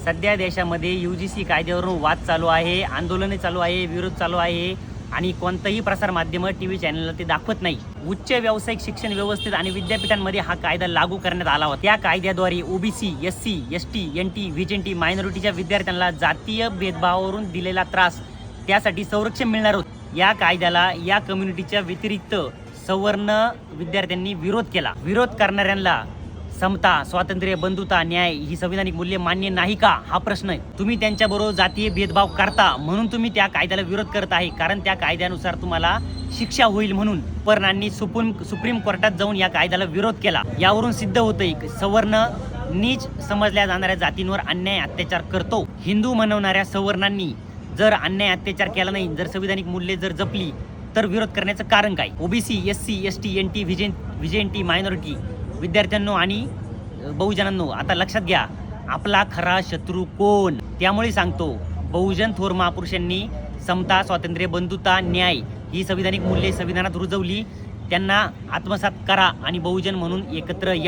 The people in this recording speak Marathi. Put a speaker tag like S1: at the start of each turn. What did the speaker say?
S1: सध्या देशामध्ये UGC कायद्यावरून वाद चालू आहे, आंदोलने चालू आहे, विरोध चालू आहे आणि कोणतंही प्रसार माध्यम टीव्ही चॅनलला ते दाखवत नाही. उच्च व्यावसायिक शिक्षण व्यवस्थेत आणि विद्यापीठांमध्ये हा कायदा लागू करण्यात आला होता. त्या कायद्याद्वारे OBC, SC, ST, NT, VJNT मायनॉरिटीच्या विद्यार्थ्यांना जातीय भेदभावावरून दिलेला त्रास त्यासाठी संरक्षण मिळणार होते. या कायद्याला या कम्युनिटीच्या व्यतिरिक्त सवर्ण विद्यार्थ्यांनी विरोध केला. विरोध करणाऱ्यांना समता, स्वातंत्र्य, बंधुता, न्याय ही संविधानिक मूल्य मान्य नाही का हा प्रश्न आहे. तुम्ही त्यांच्याबरोबर जातीय भेदभाव करता म्हणून तुम्ही त्या कायद्याला विरोध करत आहे, कारण त्या कायद्यानुसार तुम्हाला शिक्षा होईल म्हणून पर्णांनी सुप्रीम कोर्टात जाऊन या कायद्याला विरोध केला. यावरून सिद्ध होतंय की सवर्ण नीच समजल्या जाणाऱ्या जातींवर अन्याय अत्याचार करतो. हिंदू म्हणवणाऱ्या सवर्णांनी जर अन्याय अत्याचार केला नाही, जर संविधानिक मूल्ये जर जपली तर विरोध करण्याचं कारण काय? OBC, SC, ST, NT, VJNT minority विद्यार्थ्यांनो आणि बहुजनांनो, आता लक्षात घ्या, आपला खरा शत्रू कोण? त्यामुळे सांगतो, बहुजन थोर महापुरुषांनी समता, स्वातंत्र्य, बंधुता, न्याय ही संविधानिक मूल्ये संविधानात रुजवली. त्यांना आत्मसात करा आणि बहुजन म्हणून एकत्र या.